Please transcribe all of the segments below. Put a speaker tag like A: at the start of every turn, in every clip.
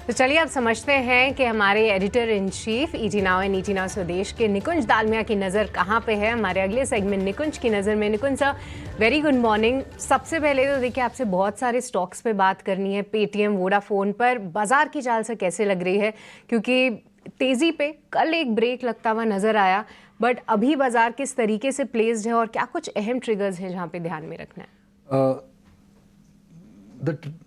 A: तो चलिए अब समझते हैं कि हमारे editor in chief ET now and ET now स्वदेश के निकुंज दालमिया की नज़र कहाँ पे है। हमारे अगले सेगमेंट निकुंज की नज़र में। निकुंज सर, वेरी गुड मॉर्निंग। सबसे पहले तो देखिए आपसे बहुत सारे स्टॉक्स पे बात करनी है। पेटीएम, वोडाफोन पर बाजार की चाल से कैसे लग रही है, क्योंकि तेज़ी पे कल एक ब्रेक लगता हुआ नज़र आया, बट अभी बाजार किस तरीके से प्लेस्ड है और क्या कुछ अहम ट्रिगर्स हैं जहाँ पे ध्यान में रखना है?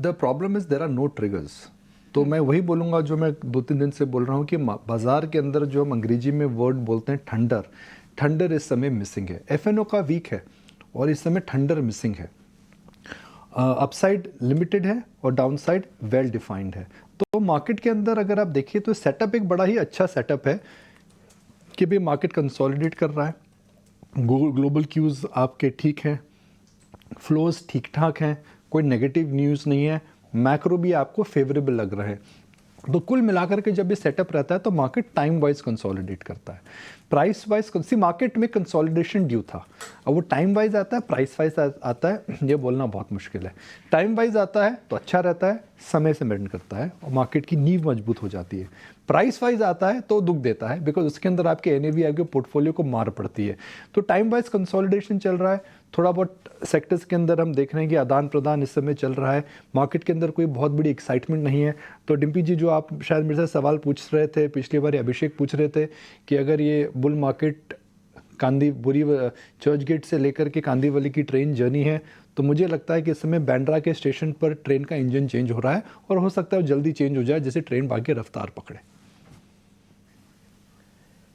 B: The problem is there are no triggers. तो मैं वही बोलूँगा जो मैं 2-3 दिन से बोल रहा हूँ कि बाज़ार के अंदर जो हम अंग्रेजी में वर्ड बोलते हैं ठंडर इस समय मिसिंग है। एफएनओ का वीक है और इस समय ठंडर मिसिंग है। अपसाइड लिमिटेड है और डाउनसाइड वेल डिफाइंड है। तो मार्केट के अंदर अगर आप देखिए तो सेटअप एक बड़ा ही अच्छा सेटअप है कि भाई मार्केट कंसोलिडेट कर रहा है, ग्लोबल क्यूज़ आपके ठीक हैं, फ्लोज ठीक ठाक हैं, कोई नेगेटिव न्यूज़ नहीं है, मैक्रो भी आपको फेवरेबल लग रहा है। तो कुल मिलाकर के जब ये सेटअप रहता है तो मार्केट टाइम वाइज कंसोलिडेट करता है। प्राइस वाइज सी मार्केट में कंसोलिडेशन ड्यू था, अब वो टाइम वाइज आता है, प्राइस वाइज आता है, ये बोलना बहुत मुश्किल है। टाइम वाइज आता है तो अच्छा रहता है, समय से मेंटेन करता है और मार्केट की नींव मजबूत हो जाती है। प्राइस वाइज आता है तो दुख देता है, बिकॉज उसके अंदर आपके एनएवी आपके पोर्टफोलियो को मार पड़ती है। तो टाइम वाइज कंसोलिडेशन चल रहा है। थोड़ा बहुत सेक्टर्स के अंदर हम देख रहे हैं कि आदान प्रदान इस समय चल रहा है, मार्केट के अंदर कोई बहुत बड़ी एक्साइटमेंट नहीं है। तो डिम्पी जी, जो आप शायद मेरे से सवाल पूछ रहे थे पिछली बार, अभिषेक पूछ रहे थे कि अगर ये bull market Kandivali Churchgate से लेकर के कांदीवली की ट्रेन जर्नी है, तो मुझे लगता है कि इस समय बांद्रा के स्टेशन पर ट्रेन का इंजन चेंज हो रहा है और हो सकता है जल्दी चेंज हो जाए जैसे ट्रेन बाकी रफ्तार पकड़े।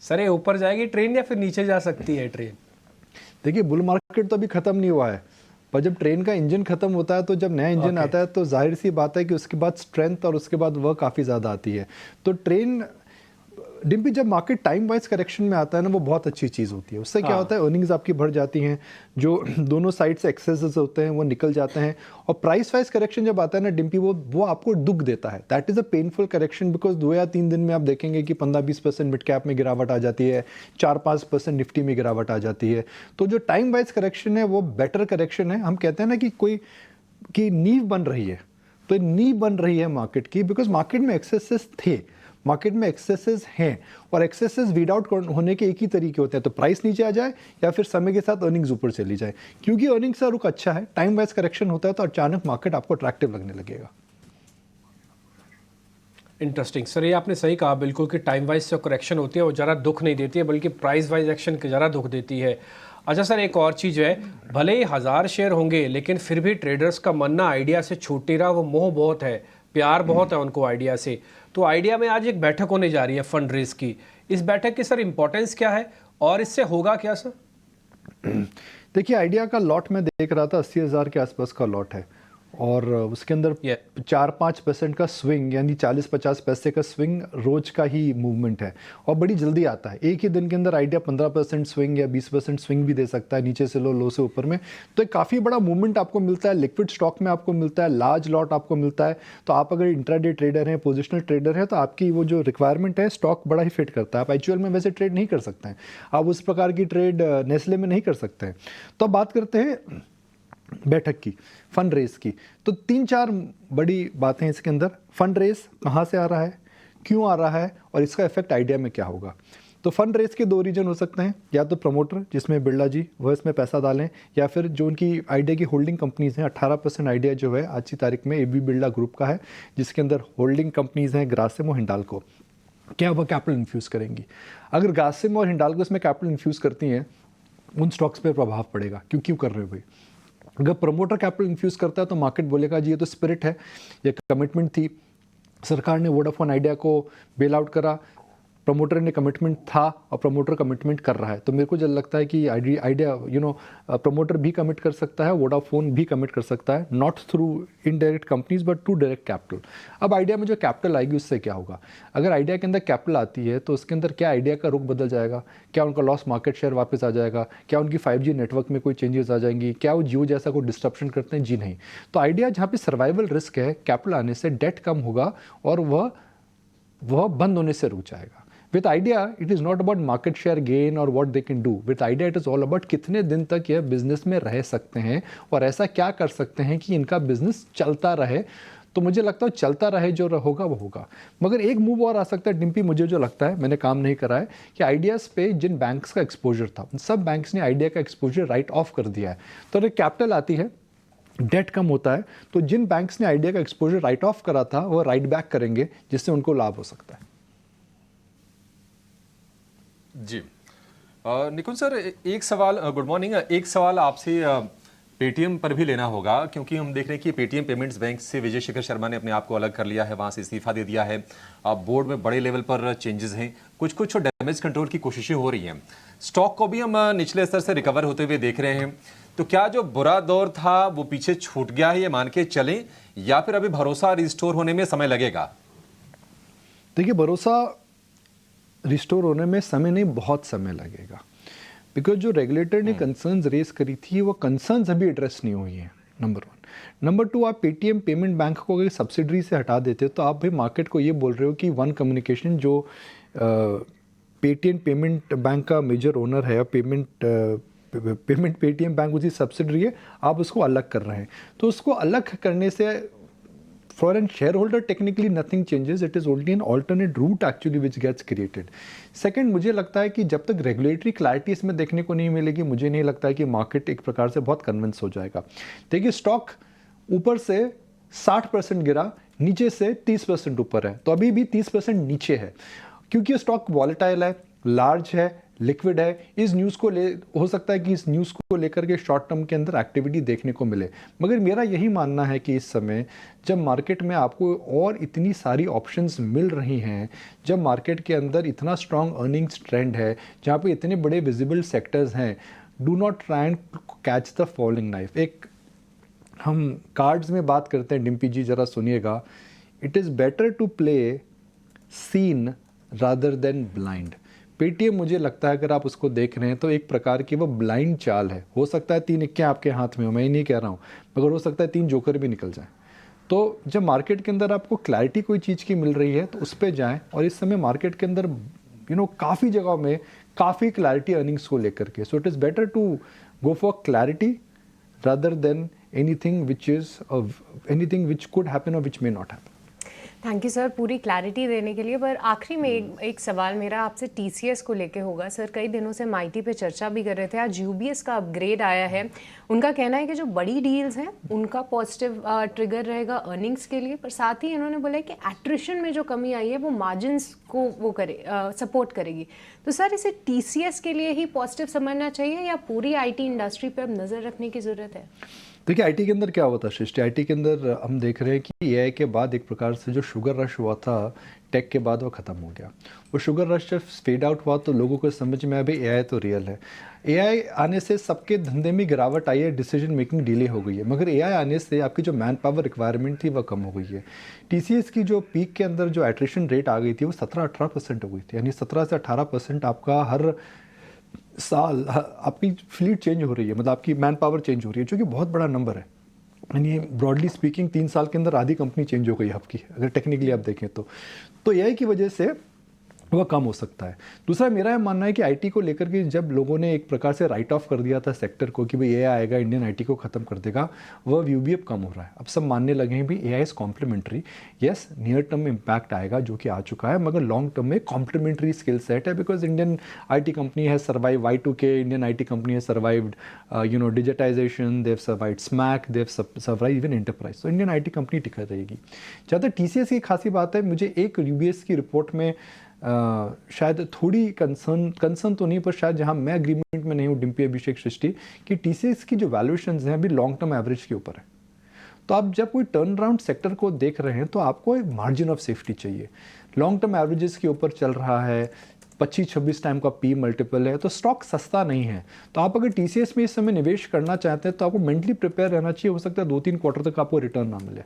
C: सर, ये ऊपर जाएगी ट्रेन या फिर नीचे जा सकती है ट्रेन?
B: देखिए, बुल मार्केट तो अभी खत्म नहीं हुआ है, पर जब ट्रेन का इंजन खत्म होता है तो जब नया इंजन आता है तो जाहिर सी बात है कि उसके बाद स्ट्रेंथ और उसके बाद वह काफ़ी ज़्यादा आती है। तो ट्रेन डिम्पी, जब मार्केट टाइम वाइज करेक्शन में आता है ना, वो बहुत अच्छी चीज़ होती है। उससे क्या होता है, अर्निंग्स आपकी बढ़ जाती हैं, जो दोनों साइड से एक्सेसेस होते हैं वो निकल जाते हैं। और प्राइस वाइज करेक्शन जब आता है ना डिम्पी, वो आपको दुख देता है। That is a painful correction, because 2 या 3 दिन में आप देखेंगे कि 15-20% मिड कैप में गिरावट आ जाती है, 4-5% निफ्टी में गिरावट आ जाती है। तो जो टाइम वाइज करेक्शन है वो बेटर करेक्शन है। हम कहते हैं ना कि कोई की नींव बन रही है, तो नींव बन रही है मार्केट की, बिकॉज मार्केट में एक्सेसेस थे, मार्केट में एक्सेसेस हैं, और एक्सेसेस वीड आउट होने के एक ही तरीके होते हैं, तो प्राइस नीचे आ जाए या फिर समय के साथ अर्निंग्स ऊपर चली जाए। क्योंकि अर्निंग्स का रुख अच्छा है, टाइम वाइज करेक्शन होता है तो अचानक मार्केट आपको अट्रैक्टिव लगने लगेगा।
C: इंटरेस्टिंग सर, ये आपने सही कहा बिल्कुल कि टाइम वाइज जो करेक्शन होती है वो ज़रा दुख नहीं देती है, बल्कि प्राइस वाइज एक्शन ज़रा दुख देती है। अच्छा सर, एक और चीज़ है, भले ही 1000 शेयर होंगे लेकिन फिर भी ट्रेडर्स का मन ना आइडिया से छूट नहीं रहा। वो मोह बहुत है, प्यार बहुत है उनको आइडिया से। तो आइडिया में आज एक बैठक होने जा रही है फंड रेज की। इस बैठक की सर इंपॉर्टेंस क्या है और इससे होगा क्या सर?
B: देखिए, आइडिया का लॉट मैं देख रहा था, 80,000 के आसपास का लॉट है, और उसके अंदर 4-5% का स्विंग, यानी 40-50 पैसे का स्विंग रोज का ही मूवमेंट है, और बड़ी जल्दी आता है। एक ही दिन के अंदर आइडिया 15% स्विंग या 20% स्विंग भी दे सकता है, नीचे से लो से ऊपर में। तो एक काफ़ी बड़ा मूवमेंट आपको मिलता है, लिक्विड स्टॉक में आपको मिलता है, लार्ज लॉट आपको मिलता है। तो आप अगर इंट्राडे ट्रेडर हैं, पोजिशनल ट्रेडर हैं, तो आपकी वो जो रिक्वायरमेंट है स्टॉक बड़ा ही फिट करता है। आप एक्चुअल में वैसे ट्रेड नहीं कर सकते हैं, आप उस प्रकार की ट्रेड नेस्ले में नहीं कर सकते हैं। तो अब बात करते हैं बैठक की, फंड रेस की। तो 3-4 बड़ी बातें इसके अंदर। फंड रेस कहाँ से आ रहा है, क्यों आ रहा है, और इसका इफेक्ट आइडिया में क्या होगा। तो फंड रेस के 2 रीजन हो सकते हैं, या तो प्रमोटर जिसमें बिरला जी वह इसमें पैसा डालें, या फिर जो उनकी आइडिया की होल्डिंग कंपनीज हैं। 18% आइडिया जो है आज की तारीख में एबी बिरला ग्रुप का है, जिसके अंदर होल्डिंग कंपनीज हैं ग्रासिम और हिंडाल्को। क्या वह कैपिटल इन्फ्यूज़ करेंगी? अगर ग्रासिम और हिंडाल्को इसमें कैपिटल इन्फ्यूज़ करती हैं, उन स्टॉक्स पर प्रभाव पड़ेगा। क्यों कर रहे हो भाई? अगर प्रमोटर कैपिटल इन्फ्यूज़ करता है तो मार्केट बोलेगा जी ये तो स्पिरिट है, ये कमिटमेंट थी, सरकार ने वोडाफोन आइडिया को बेल आउट करा, प्रमोटर ने कमिटमेंट था और प्रमोटर कमिटमेंट कर रहा है। तो मेरे को जब लगता है कि आइडिया प्रमोटर भी कमिट कर सकता है, वोडाफोन भी कमिट कर सकता है, not through indirect companies but to direct capital. अब आइडिया में जो कैपिटल आएगी उससे क्या होगा? अगर आइडिया के अंदर कैपिटल आती है तो उसके अंदर क्या आइडिया का रुख बदल जाएगा? क्या उनका लॉस मार्केट शेयर वापस आ जाएगा? क्या उनकी 5G नेटवर्क में कोई चेंजेस आ जाएंगी? क्या वो जियो जैसा कोई डिस्ट्रप्शन करते हैं? जी नहीं। तो आइडिया जहाँ पे सर्वाइवल रिस्क है, कैपिटल आने से डेट कम होगा और वह बंद होने से रुक जाएगा। With idea, it is not about market share gain or what they can do. With idea, it is all about कितने दिन तक यह बिजनेस में रह सकते हैं और ऐसा क्या कर सकते हैं कि इनका बिजनेस चलता रहे। तो मुझे लगता है चलता रहे, जो होगा वो होगा। मगर एक मूव और आ सकता है डिम्पी, मुझे जो लगता है, मैंने काम नहीं करा है, कि आइडियाज़ पे जिन बैंक्स का एक्सपोजर था, सब बैंक्स ने आइडिया का एक्सपोजर राइट ऑफ कर दिया है। तो एक कैपिटल आती है, डेट कम होता है, तो जिन बैंक्स ने आइडिया का एक्सपोजर राइट ऑफ करा था वो राइट बैक करेंगे, जिससे उनको लाभ हो सकता है।
D: जी निकुंज सर, एक सवाल, गुड मॉर्निंग, एक सवाल आपसे पेटीएम पर भी लेना होगा, क्योंकि हम देख रहे हैं कि पेटीएम पेमेंट्स बैंक से विजय शेखर शर्मा ने अपने आप को अलग कर लिया है, वहां से इस्तीफा दे दिया है। अब बोर्ड में बड़े लेवल पर चेंजेस हैं, कुछ कुछ डैमेज कंट्रोल की कोशिशें हो रही हैं। स्टॉक को भी हम निचले स्तर से रिकवर होते हुए देख रहे हैं। तो क्या जो बुरा दौर था वो पीछे छूट गया है, ये मान के चलें, या फिर अभी भरोसा रिस्टोर होने में समय लगेगा?
B: देखिए, भरोसा रिस्टोर होने में समय नहीं, बहुत समय लगेगा, बिकॉज जो रेगुलेटर ने कंसर्न्स रेज करी थी वो कंसर्न्स अभी एड्रेस नहीं हुई हैं, नंबर 1। नंबर 2, आप पेटीएम पेमेंट बैंक को अगर सब्सिडरी से हटा देते तो आप भी मार्केट को ये बोल रहे हो कि वन कम्युनिकेशन जो पेटीएम पेमेंट बैंक का मेजर ओनर है, पेमेंट पेटीएम बैंक उसकी सब्सिडरी है, आप उसको अलग कर रहे हैं। तो उसको अलग करने से for a shareholder technically nothing changes, it is only an alternate route actually which gets created. Second, मुझे लगता है कि जब तक रेगुलेटरी क्लैरिटी इसमें देखने को नहीं मिलेगी, मुझे नहीं लगता है कि मार्केट एक प्रकार से बहुत कन्विंस हो जाएगा। देखिए, स्टॉक ऊपर से 60% गिरा, नीचे से 30% ऊपर है, तो अभी भी 30% नीचे है, क्योंकि स्टॉक वॉलेटाइल है, लार्ज है, लिक्विड है। इस न्यूज़ को हो सकता है कि इस न्यूज़ को लेकर के शॉर्ट टर्म के अंदर एक्टिविटी देखने को मिले, मगर मेरा यही मानना है कि इस समय जब मार्केट में आपको और इतनी सारी ऑप्शंस मिल रही हैं, जब मार्केट के अंदर इतना स्ट्रॉन्ग अर्निंग्स ट्रेंड है, जहाँ पे इतने बड़े विजिबल सेक्टर्स हैं, do not try and catch the falling knife. एक हम कार्ड्स में बात करते हैं, डिम्पी जी ज़रा सुनिएगा, it is better to play seen rather than blind. Paytm, मुझे लगता है अगर आप उसको देख रहे हैं तो एक प्रकार की वो ब्लाइंड चाल है। हो सकता है 3 इक्के आपके हाथ में हो, मैं ही नहीं कह रहा हूँ, मगर हो सकता है 3 जोकर भी निकल जाए। तो जब मार्केट के अंदर आपको क्लैरिटी कोई चीज़ की मिल रही है तो उस पर जाएं, और इस समय मार्केट के अंदर काफ़ी जगहों में काफ़ी क्लैरिटी अर्निंग्स को लेकर के, so it is better to go for clarity rather than anything which could happen और which may not happen.
A: Thank you sir पूरी क्लैरिटी देने के लिए। पर आखिरी में एक सवाल मेरा आपसे टीसीएस को लेके होगा। सर, कई दिनों से माइटी पे चर्चा भी कर रहे थे, आज यूबीएस का अपग्रेड आया है। उनका कहना है कि जो बड़ी डील्स हैं उनका पॉजिटिव ट्रिगर रहेगा अर्निंग्स के लिए, पर साथ ही इन्होंने बोला है कि एट्रिशन में जो कमी आई है वो मार्जिन्स को वो सपोर्ट करेगी। तो सर, इसे टीसीएस के लिए ही पॉजिटिव समझना चाहिए या पूरी आईटी इंडस्ट्री पर अब नज़र रखने की ज़रूरत है?
B: देखिए, आईटी के अंदर क्या हुआ था सृष्टि, आईटी के अंदर हम देख रहे हैं कि एआई के बाद एक प्रकार से जो शुगर रश हुआ था टेक के बाद, वो ख़त्म हो गया। वो शुगर रश जब फेड आउट हुआ तो लोगों को समझ में आया भाई एआई तो रियल है। एआई आने से सबके धंधे में गिरावट आई है, डिसीजन मेकिंग डिले हो गई है, मगर एआई आने से आपकी जो मैन पावर रिक्वायरमेंट थी वह कम हो गई है। टीसीएस की जो पीक के अंदर जो एट्रिशन रेट आ गई थी वो 17-18% हो गई थी, यानी 17 से 18% आपका हर साल आपकी फ्लीट चेंज हो रही है, मतलब आपकी मैन पावर चेंज हो रही है, जो कि बहुत बड़ा नंबर है। यानी ब्रॉडली स्पीकिंग 3 साल के अंदर आधी कंपनी चेंज हो गई आपकी, अगर टेक्निकली आप देखें तो एआई की वजह से वह कम हो सकता है। दूसरा, मेरा यह मानना है कि आईटी को लेकर के जब लोगों ने एक प्रकार से राइट ऑफ कर दिया था सेक्टर को कि भाई एआई आएगा इंडियन आईटी को ख़त्म कर देगा, वह व्यू भी अब कम हो रहा है। अब सब मानने लगे हैं भी AI is complementary. Yes, near term में इम्पैक्ट आएगा जो कि आ चुका है, मगर लॉन्ग टर्म में कॉम्प्लीमेंट्री स्किल सेट है, बिकॉज इंडियन आईटी कंपनी है survive Y2K, Indian IT company है survived digitisation, they've survived smack, they've survive even enterprise. तो इंडियन आईटी कंपनी टिका रहेगी। जहाँ तक टीसीएस की खासी बात है, मुझे एक यूबीएस की रिपोर्ट में शायद थोड़ी कंसर्न तो नहीं, पर शायद जहां मैं एग्रीमेंट में नहीं हूं डिम्पी, अभिषेक, सृष्टि, कि टीसीएस की जो वैल्यूएशंस हैं अभी लॉन्ग टर्म एवरेज के ऊपर है। तो आप जब कोई टर्न अराउंड सेक्टर को देख रहे हैं तो आपको एक मार्जिन ऑफ सेफ्टी चाहिए। लॉन्ग टर्म एवरेजेस के ऊपर चल रहा है, 25-26 टाइम का पी मल्टीपल है, तो स्टॉक सस्ता नहीं है। तो आप अगर टीसीएस में इस समय निवेश करना चाहते हैं तो आपको मेंटली प्रिपेयर रहना चाहिए। हो सकता है 2-3 क्वार्टर तक आपको रिटर्न ना मिले।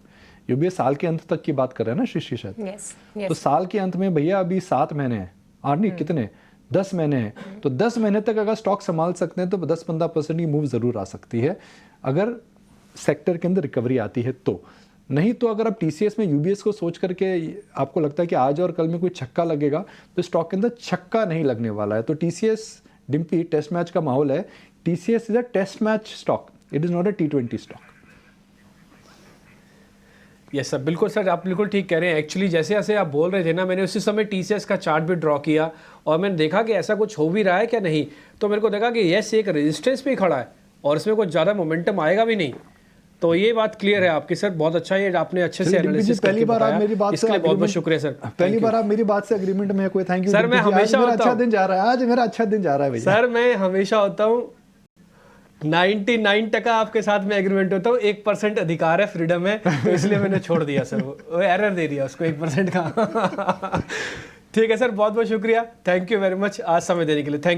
B: यूबीएस साल के अंत तक की बात कर रहे हैं ना सृष्टि शायद?
A: yes.
B: तो साल के अंत में भैया अभी 7 महीने हैं, और नहीं कितने 10 महीने हैं, तो 10 महीने तक अगर स्टॉक संभाल सकते हैं तो 10-15% की मूव ज़रूर आ सकती है अगर सेक्टर के अंदर रिकवरी आती है तो। नहीं तो अगर आप टीसीएस में यूबीएस को सोच करके आपको लगता है कि आज और कल में कोई छक्का लगेगा, तो स्टॉक के अंदर छक्का नहीं लगने वाला है। तो टीसीएस डिम्पी टेस्ट मैच का माहौल है। TCS is a test match stock, it is not a T20 stock.
C: Yes sir, बिल्कुल सर, आप बिल्कुल ठीक कह रहे हैं। एक्चुअली जैसे जैसे आप बोल रहे थे ना, मैंने उसी समय टीसीएस का चार्ट भी ड्रॉ किया और मैंने देखा कि ऐसा कुछ हो भी रहा है क्या नहीं, तो मेरे को देखा कि यस एक रेजिस्टेंस पे ही खड़ा है और इसमें कुछ ज़्यादा मोमेंटम आएगा भी नहीं। तो ये बात क्लियर है आपकी सर, बहुत अच्छा, ये आपने अच्छे से एनालिसिस
B: पहली बार आप मेरी बात
C: इसके लिए बहुत बहुत शुक्रिया सर।
B: पहली बार आप मेरी बात से एग्रीमेंट में कोई थैंक यू
C: सर, मैं हमेशा
B: मेरा अच्छा दिन जा रहा है, आज मेरा अच्छा दिन जा रहा है भैया।
C: सर मैं हमेशा होता हूँ 99% आपके साथ में एग्रीमेंट होता हूँ, 1% अधिकार है, फ्रीडम है, तो इसलिए मैंने छोड़ दिया सर, वो एरर दे दिया उसको 1% का। ठीक है सर, बहुत बहुत शुक्रिया, थैंक यू वेरी मच आज समय देने के लिए, थैंक यू।